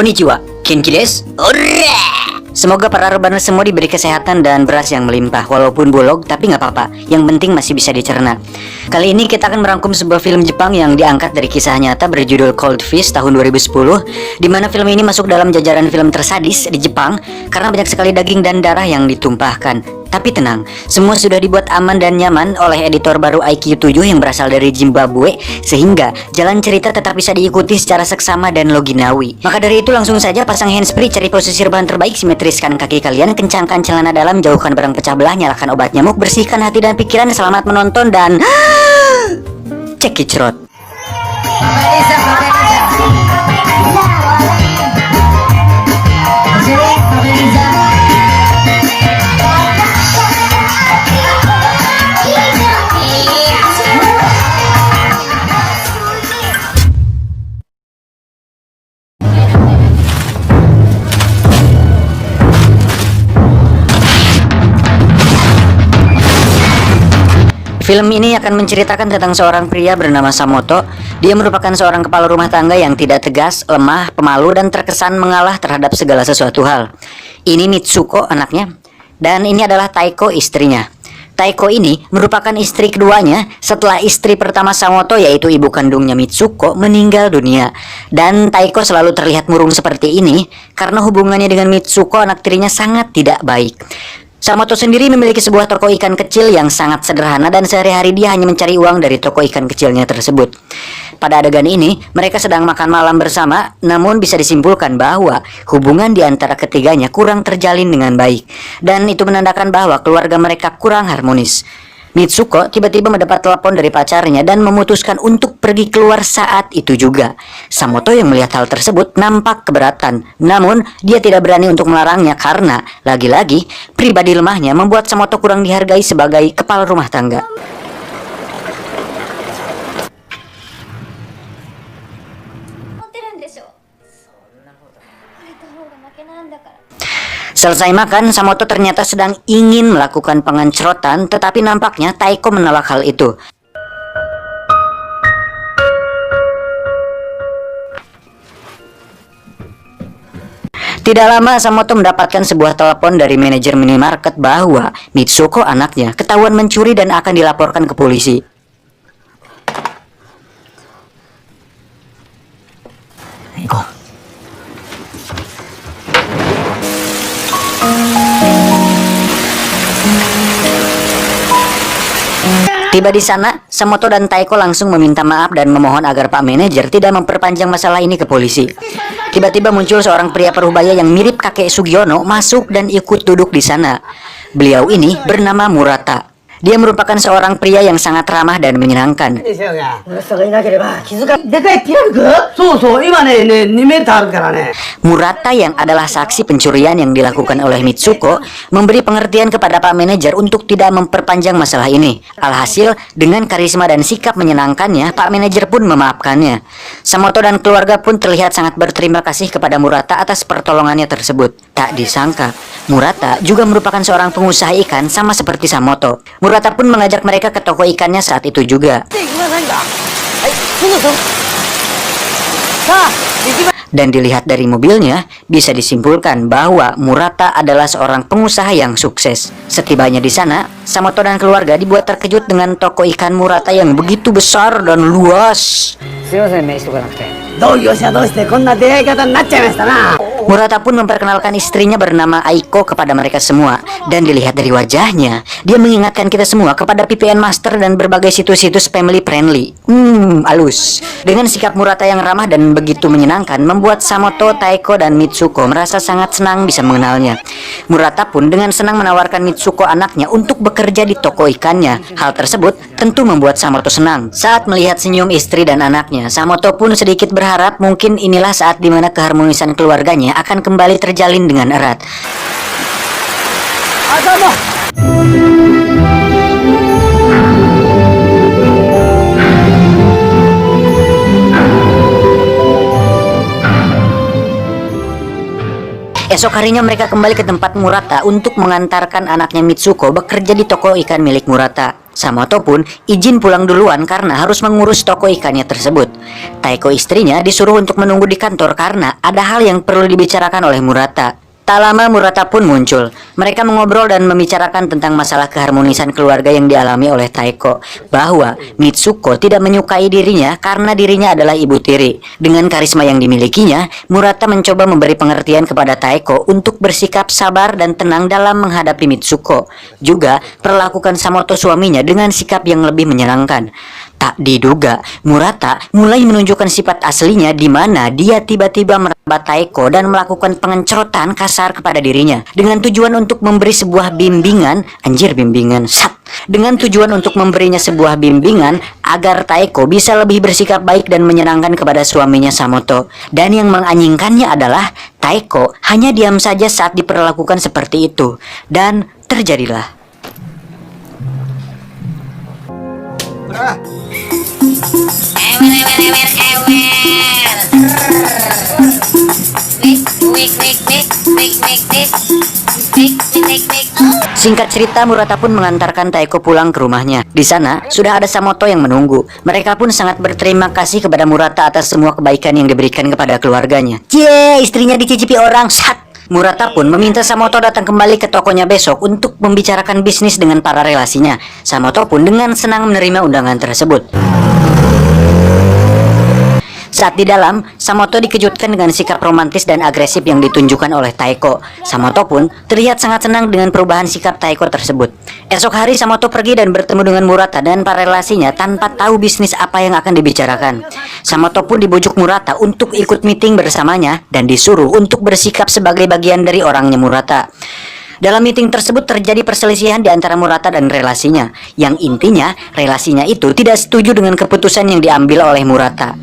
Konnichiwa, Genki desu. Semoga para rebahan semua diberi kesehatan dan beras yang melimpah. Walaupun bulog, tapi nggak apa-apa. Yang penting masih bisa dicerna. Kali ini kita akan merangkum sebuah film Jepang yang diangkat dari kisah nyata berjudul Cold Fish tahun 2010, di mana film ini masuk dalam jajaran film tersadis di Jepang karena banyak sekali daging dan darah yang ditumpahkan. Tapi tenang, semua sudah dibuat aman dan nyaman oleh editor baru IQ7 yang berasal dari Zimbabwe, sehingga jalan cerita tetap bisa diikuti secara seksama dan loginawi. Maka dari itu langsung saja pasang handsfree, cari posisi rebahan terbaik, simetriskan kaki kalian, kencangkan celana dalam, jauhkan barang pecah belah, nyalakan obat nyamuk, bersihkan hati dan pikiran. Selamat menonton dan cek kicrot. Film ini akan menceritakan tentang seorang pria bernama Samoto. Dia merupakan seorang kepala rumah tangga yang tidak tegas, lemah, pemalu, dan terkesan mengalah terhadap segala sesuatu hal. Ini Mitsuko anaknya, dan ini adalah Taiko istrinya. Taiko ini merupakan istri keduanya setelah istri pertama Samoto, yaitu ibu kandungnya Mitsuko, meninggal dunia. Dan Taiko selalu terlihat murung seperti ini karena hubungannya dengan Mitsuko, anak tirinya, sangat tidak baik. Samoto sendiri memiliki sebuah toko ikan kecil yang sangat sederhana dan sehari-hari dia hanya mencari uang dari toko ikan kecilnya tersebut. Pada adegan ini, mereka sedang makan malam bersama, namun bisa disimpulkan bahwa hubungan di antara ketiganya kurang terjalin dengan baik. Dan itu menandakan bahwa keluarga mereka kurang harmonis. Mitsuko tiba-tiba mendapat telepon dari pacarnya dan memutuskan untuk pergi keluar saat itu juga. Samoto yang melihat hal tersebut nampak keberatan, namun dia tidak berani untuk melarangnya karena lagi-lagi pribadi lemahnya membuat Samoto kurang dihargai sebagai kepala rumah tangga. Selesai makan, Samoto ternyata sedang ingin melakukan pengencrotan, tetapi nampaknya Taiko menolak hal itu. Tidak lama, Samoto mendapatkan sebuah telepon dari manajer minimarket bahwa Mitsuko anaknya ketahuan mencuri dan akan dilaporkan ke polisi. Tiba di sana, Samoto dan Taiko langsung meminta maaf dan memohon agar Pak Manajer tidak memperpanjang masalah ini ke polisi. Tiba-tiba muncul seorang pria parubaya yang mirip kakek Sugiono masuk dan ikut duduk di sana. Beliau ini bernama Murata. Dia merupakan seorang pria yang sangat ramah dan menyenangkan. Murata yang adalah saksi pencurian yang dilakukan oleh Mitsuko memberi pengertian kepada Pak Manajer untuk tidak memperpanjang masalah ini. Alhasil, dengan karisma dan sikap menyenangkannya, Pak Manajer pun memaafkannya. Samoto dan keluarga pun terlihat sangat berterima kasih kepada Murata atas pertolongannya tersebut. Tak disangka, Murata juga merupakan seorang pengusaha ikan sama seperti Samoto. Murata pun mengajak mereka ke toko ikannya saat itu juga. Dan dilihat dari mobilnya, bisa disimpulkan bahwa Murata adalah seorang pengusaha yang sukses. Setibanya di sana, Samoto dan keluarga dibuat terkejut dengan toko ikan Murata yang begitu besar dan luas. Murata pun memperkenalkan istrinya bernama Aiko kepada mereka semua. Dan dilihat dari wajahnya, dia mengingatkan kita semua kepada VPN Master dan berbagai situs-situs family friendly. Halus. Dengan sikap Murata yang ramah dan begitu menyenangkan, membuat Samoto, Taiko, dan Mitsuko merasa sangat senang bisa mengenalnya. Murata pun dengan senang menawarkan Mitsuko anaknya untuk bekerja di toko ikannya. Hal tersebut tentu membuat Samoto senang. Saat melihat senyum istri dan anaknya, Samoto pun sedikit berharap mungkin inilah saat dimana keharmonisan keluarganya akan kembali terjalin dengan erat. Esok harinya mereka kembali ke tempat Murata untuk mengantarkan anaknya Mitsuko bekerja di toko ikan milik Murata. Samoto pun izin pulang duluan karena harus mengurus toko ikannya tersebut. Taeko istrinya disuruh untuk menunggu di kantor karena ada hal yang perlu dibicarakan oleh Murata. Tak lama Murata pun muncul. Mereka mengobrol dan membicarakan tentang masalah keharmonisan keluarga yang dialami oleh Taeko, bahwa Mitsuko tidak menyukai dirinya karena dirinya adalah ibu tiri. Dengan karisma yang dimilikinya, Murata mencoba memberi pengertian kepada Taeko untuk bersikap sabar dan tenang dalam menghadapi Mitsuko. Juga perlakukan Samoto suaminya dengan sikap yang lebih menyenangkan. Tak diduga, Murata mulai menunjukkan sifat aslinya di mana dia tiba-tiba merabat Taeko dan melakukan pengencrotan kasar kepada dirinya dengan tujuan untuk memberi sebuah bimbingan, dengan tujuan untuk memberinya sebuah bimbingan agar Taeko bisa lebih bersikap baik dan menyenangkan kepada suaminya Samoto. Dan yang menganjingkannya adalah Taeko hanya diam saja saat diperlakukan seperti itu, dan terjadilah. Singkat cerita, Murata pun mengantarkan Taeko pulang ke rumahnya. Di sana sudah ada Samoto yang menunggu. Mereka pun sangat berterima kasih kepada Murata atas semua kebaikan yang diberikan kepada keluarganya. Istrinya dicicipi orang. Murata pun meminta Samoto datang kembali ke tokonya besok untuk membicarakan bisnis dengan para relasinya. Samoto pun dengan senang menerima undangan tersebut. Saat di dalam, Samoto dikejutkan dengan sikap romantis dan agresif yang ditunjukkan oleh Taeko. Samoto pun terlihat sangat senang dengan perubahan sikap Taeko tersebut. Esok hari Samoto pergi dan bertemu dengan Murata dan para relasinya tanpa tahu bisnis apa yang akan dibicarakan. Samoto pun dibujuk Murata untuk ikut meeting bersamanya dan disuruh untuk bersikap sebagai bagian dari orangnya Murata. Dalam meeting tersebut terjadi perselisihan di antara Murata dan relasinya, yang intinya relasinya itu tidak setuju dengan keputusan yang diambil oleh Murata.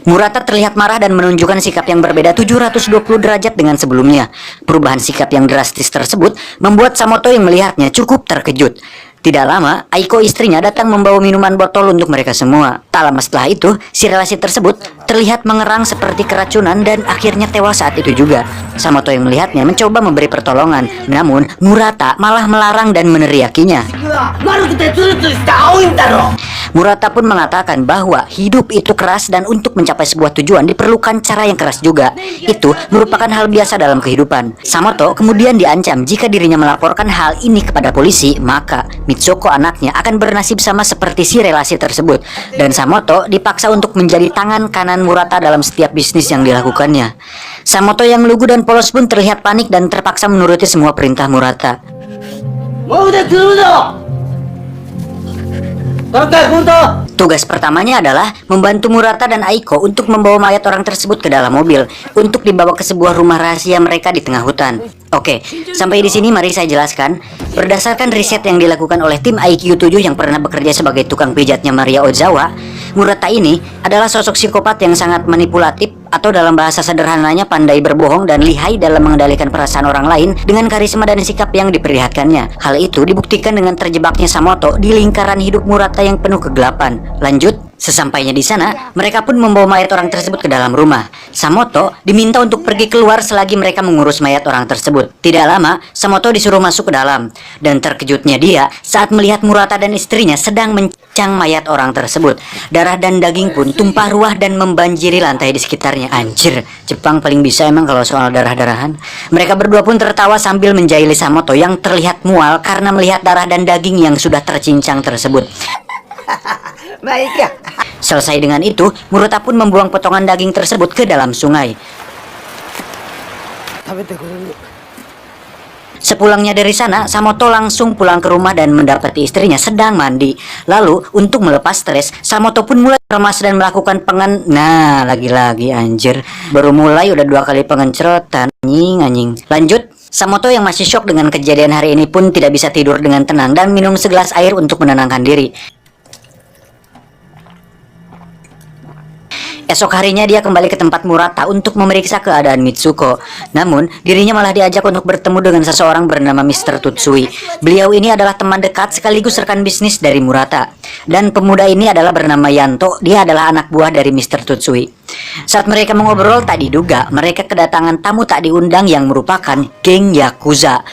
Murata terlihat marah dan menunjukkan sikap yang berbeda 720 derajat dengan sebelumnya. Perubahan sikap yang drastis tersebut membuat Samoto yang melihatnya cukup terkejut. Tidak lama, Aiko istrinya datang membawa minuman botol untuk mereka semua. Tak lama setelah itu, si relasi tersebut terlihat mengerang seperti keracunan dan akhirnya tewas saat itu juga. Samoto yang melihatnya mencoba memberi pertolongan, namun Murata malah melarang dan meneriakinya. Murata pun mengatakan bahwa hidup itu keras dan untuk mencapai sebuah tujuan diperlukan cara yang keras juga. Itu merupakan hal biasa dalam kehidupan. Samoto kemudian diancam jika dirinya melaporkan hal ini kepada polisi, maka Mitsuko anaknya akan bernasib sama seperti si relasi tersebut. Dan Samoto dipaksa untuk menjadi tangan kanan Murata dalam setiap bisnis yang dilakukannya. Samoto yang lugu dan polos pun terlihat panik dan terpaksa menuruti semua perintah Murata. Tugas pertamanya adalah membantu Murata dan Aiko untuk membawa mayat orang tersebut ke dalam mobil untuk dibawa ke sebuah rumah rahasia mereka di tengah hutan. Oke, sampai di sini mari saya jelaskan. Berdasarkan riset yang dilakukan oleh tim IQ7 yang pernah bekerja sebagai tukang pijatnya Maria Ozawa, Murata ini adalah sosok psikopat yang sangat manipulatif, atau dalam bahasa sederhananya pandai berbohong dan lihai dalam mengendalikan perasaan orang lain dengan karisma dan sikap yang diperlihatkannya. Hal itu dibuktikan dengan terjebaknya Samoto di lingkaran hidup Murata yang penuh kegelapan. Lanjut, sesampainya di sana, mereka pun membawa mayat orang tersebut ke dalam rumah. Samoto diminta untuk pergi keluar selagi mereka mengurus mayat orang tersebut. Tidak lama, Samoto disuruh masuk ke dalam. Dan terkejutnya dia saat melihat Murata dan istrinya sedang mencang mayat orang tersebut. Darah dan daging pun tumpah ruah dan membanjiri lantai di sekitarnya. Anjir, Jepang paling bisa emang kalau soal darah-darahan. Mereka berdua pun tertawa sambil menjahili Samoto yang terlihat mual karena melihat darah dan daging yang sudah tercincang tersebut. Baik ya. Selesai dengan itu, Murata pun membuang potongan daging tersebut ke dalam sungai. Sepulangnya dari sana, Samoto langsung pulang ke rumah dan mendapati istrinya sedang mandi. Lalu, untuk melepas stres, Samoto pun mulai remas dan melakukan Nah, lagi-lagi anjir. Baru mulai udah 2 kali pengencrotan. Anjing. Lanjut, Samoto yang masih syok dengan kejadian hari ini pun tidak bisa tidur dengan tenang dan minum segelas air untuk menenangkan diri. Esok harinya dia kembali ke tempat Murata untuk memeriksa keadaan Mitsuko. Namun, dirinya malah diajak untuk bertemu dengan seseorang bernama Mr. Tutsui. Beliau ini adalah teman dekat sekaligus rekan bisnis dari Murata. Dan pemuda ini adalah bernama Yanto, dia adalah anak buah dari Mr. Tutsui. Saat mereka mengobrol, tak diduga mereka kedatangan tamu tak diundang yang merupakan geng Yakuza.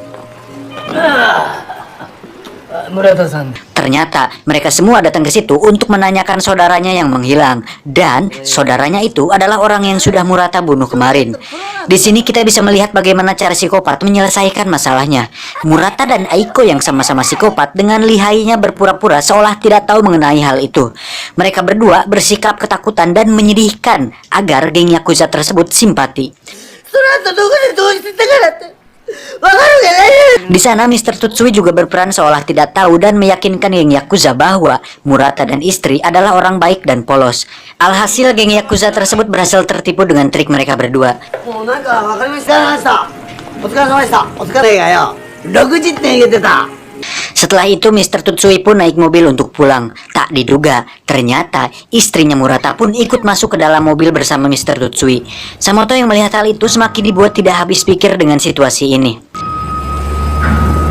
Murata-san. Ternyata mereka semua datang ke situ untuk menanyakan saudaranya yang menghilang, dan saudaranya itu adalah orang yang sudah Murata bunuh kemarin. Di sini kita bisa melihat bagaimana cara psikopat menyelesaikan masalahnya. Murata dan Aiko yang sama-sama psikopat dengan lihainya berpura-pura seolah tidak tahu mengenai hal itu. Mereka berdua bersikap ketakutan dan menyedihkan agar geng Yakuza tersebut simpati. Di sana Mr. Tutsui juga berperan seolah tidak tahu dan meyakinkan geng Yakuza bahwa Murata dan istri adalah orang baik dan polos. Alhasil geng Yakuza tersebut berhasil tertipu dengan trik mereka berdua. Setelah itu Mr. Tutsui pun naik mobil untuk pulang. Tak diduga, ternyata istrinya Murata pun ikut masuk ke dalam mobil bersama Mr. Tutsui. Samoto yang melihat hal itu semakin dibuat tidak habis pikir dengan situasi ini.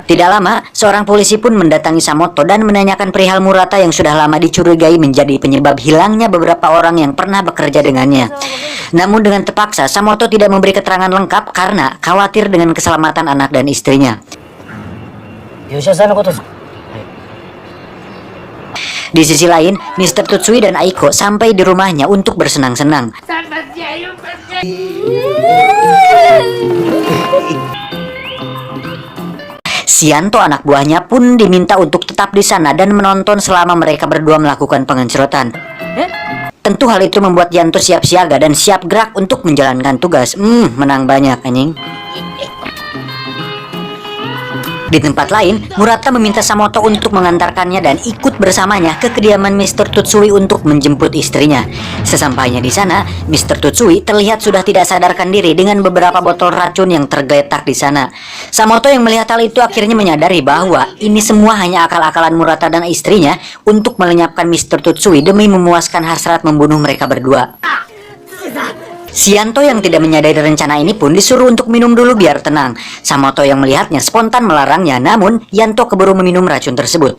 Tidak lama, seorang polisi pun mendatangi Samoto dan menanyakan perihal Murata yang sudah lama dicurigai menjadi penyebab hilangnya beberapa orang yang pernah bekerja dengannya. Namun dengan terpaksa, Samoto tidak memberi keterangan lengkap karena khawatir dengan keselamatan anak dan istrinya. Di sisi lain, Mr. Tutsui dan Aiko sampai di rumahnya untuk bersenang-senang. Sianto anak buahnya pun diminta untuk tetap di sana dan menonton selama mereka berdua melakukan pengencerotan. Tentu hal itu membuat Yanto siap siaga dan siap gerak untuk menjalankan tugas. Menang banyak anjing. Di tempat lain, Murata meminta Samoto untuk mengantarkannya dan ikut bersamanya ke kediaman Mr. Tutsui untuk menjemput istrinya. Sesampainya di sana, Mr. Tutsui terlihat sudah tidak sadarkan diri dengan beberapa botol racun yang tergeletak di sana. Samoto yang melihat hal itu akhirnya menyadari bahwa ini semua hanya akal-akalan Murata dan istrinya untuk melenyapkan Mr. Tutsui demi memuaskan hasrat membunuh mereka berdua. Sianto yang tidak menyadari rencana ini pun disuruh untuk minum dulu biar tenang. Samoto yang melihatnya spontan melarangnya, namun Yanto keburu meminum racun tersebut.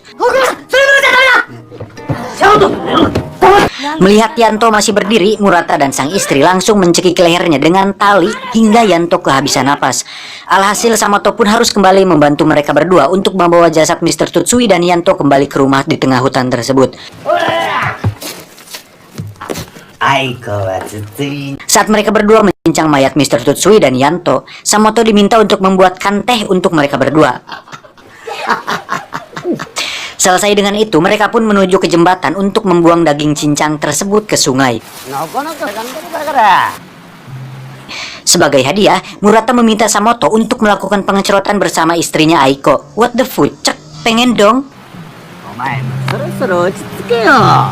Melihat Yanto masih berdiri, Murata dan sang istri langsung mencekik lehernya dengan tali hingga Yanto kehabisan napas. Alhasil Samoto pun harus kembali membantu mereka berdua untuk membawa jasad Mr. Tutsui dan Yanto kembali ke rumah di tengah hutan tersebut. Saat mereka berdua menyincang mayat Mr. Tutsui dan Yanto, Samoto diminta untuk membuatkan teh untuk mereka berdua. Selesai dengan itu, mereka pun menuju ke jembatan untuk membuang daging cincang tersebut ke sungai. Sebagai hadiah, Murata meminta Samoto untuk melakukan pengencerotan bersama istrinya Aiko. What the fuck? Cek, pengen dong?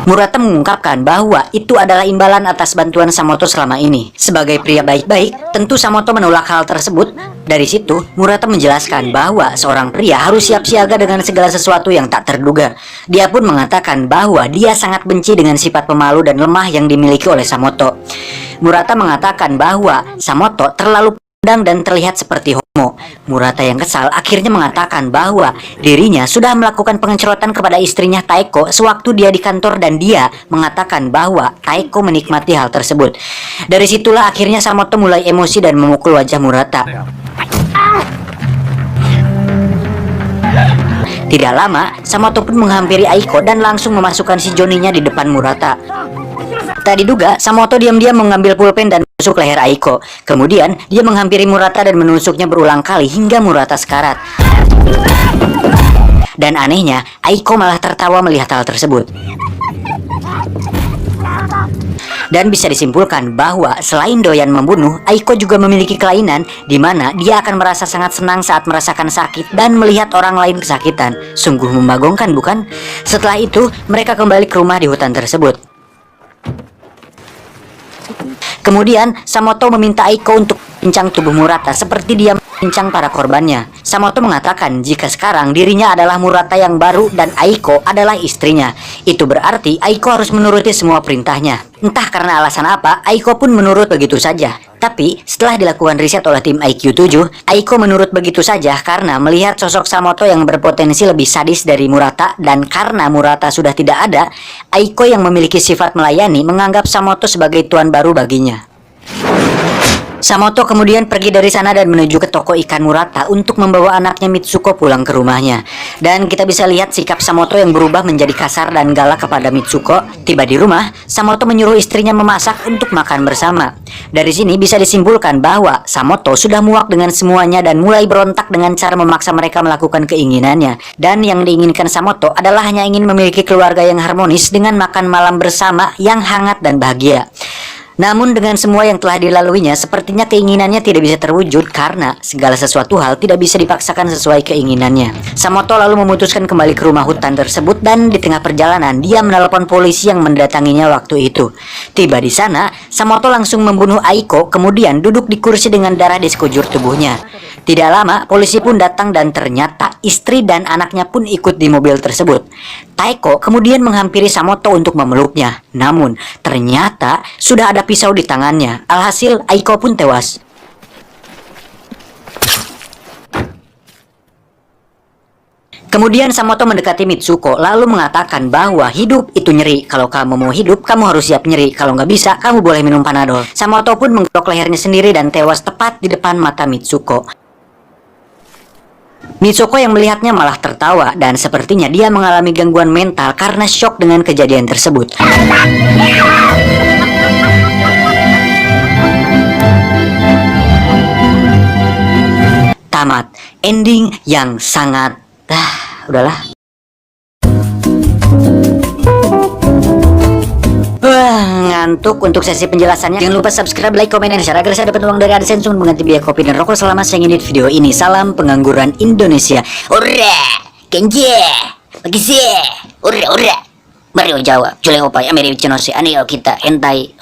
Murata mengungkapkan bahwa itu adalah imbalan atas bantuan Samoto selama ini. Sebagai pria baik-baik, tentu Samoto menolak hal tersebut. Dari situ, Murata menjelaskan bahwa seorang pria harus siap siaga dengan segala sesuatu yang tak terduga. Dia pun mengatakan bahwa dia sangat benci dengan sifat pemalu dan lemah yang dimiliki oleh Samoto. Murata mengatakan bahwa Samoto terlalu pandang dan terlihat seperti homo. Murata yang kesal akhirnya mengatakan bahwa dirinya sudah melakukan pengencerotan kepada istrinya Taeko sewaktu dia di kantor, dan dia mengatakan bahwa Taeko menikmati hal tersebut. Dari situlah akhirnya Samoto mulai emosi dan memukul wajah Murata. Tidak lama, Samoto pun menghampiri Aiko dan langsung memasukkan si Joninya di depan Murata. Tak diduga, Samoto diam-diam mengambil pulpen dan menusuk leher Aiko. Kemudian, dia menghampiri Murata dan menusuknya berulang kali hingga Murata sekarat. Dan anehnya, Aiko malah tertawa melihat hal tersebut. Dan bisa disimpulkan bahwa selain doyan membunuh, Aiko juga memiliki kelainan di mana dia akan merasa sangat senang saat merasakan sakit dan melihat orang lain kesakitan. Sungguh membagongkan, bukan? Setelah itu, mereka kembali ke rumah di hutan tersebut. Kemudian, Samoto meminta Aiko untuk pincang tubuh Murata seperti dia pincang para korbannya. Samoto mengatakan jika sekarang dirinya adalah Murata yang baru dan Aiko adalah istrinya. Itu berarti Aiko harus menuruti semua perintahnya. Entah karena alasan apa, Aiko pun menurut begitu saja. Tapi setelah dilakukan riset oleh tim IQ7, Aiko menurut begitu saja karena melihat sosok Samoto yang berpotensi lebih sadis dari Murata, dan karena Murata sudah tidak ada, Aiko yang memiliki sifat melayani menganggap Samoto sebagai tuan baru baginya. Samoto kemudian pergi dari sana dan menuju ke toko ikan Murata untuk membawa anaknya Mitsuko pulang ke rumahnya. Dan kita bisa lihat sikap Samoto yang berubah menjadi kasar dan galak kepada Mitsuko. Tiba di rumah, Samoto menyuruh istrinya memasak untuk makan bersama. Dari sini bisa disimpulkan bahwa Samoto sudah muak dengan semuanya dan mulai berontak dengan cara memaksa mereka melakukan keinginannya. Dan yang diinginkan Samoto adalah hanya ingin memiliki keluarga yang harmonis dengan makan malam bersama yang hangat dan bahagia. Namun dengan semua yang telah dilaluinya, sepertinya keinginannya tidak bisa terwujud karena segala sesuatu hal tidak bisa dipaksakan sesuai keinginannya. Samoto lalu memutuskan kembali ke rumah hutan tersebut dan di tengah perjalanan dia menelpon polisi yang mendatanginya waktu itu. Tiba di sana, Samoto langsung membunuh Aiko kemudian duduk di kursi dengan darah di sekujur tubuhnya. Tidak lama, polisi pun datang dan ternyata istri dan anaknya pun ikut di mobil tersebut. Taeko kemudian menghampiri Samoto untuk memeluknya. Namun, ternyata sudah ada pisau di tangannya. Alhasil, Aiko pun tewas. Kemudian Samoto mendekati Mitsuko lalu mengatakan bahwa hidup itu nyeri. Kalau kamu mau hidup, kamu harus siap nyeri. Kalau nggak bisa, kamu boleh minum Panadol. Samoto pun menggerok lehernya sendiri dan tewas tepat di depan mata Mitsuko. Mitsuko yang melihatnya malah tertawa dan sepertinya dia mengalami gangguan mental karena syok dengan kejadian tersebut. Tamat. Ending yang sangat... udahlah. Ngantuk untuk sesi penjelasannya. Jangan lupa subscribe, like, komen, dan share agar saya dapat uang dari AdSense untuk mengganti biaya kopi dan rokok selama saya ngedit video ini. Salam pengangguran Indonesia. Ora, kenje, bagisi, ora. Mario Jawa, Juleng Opai, Amerika Cinosi, Anio kita, hentai.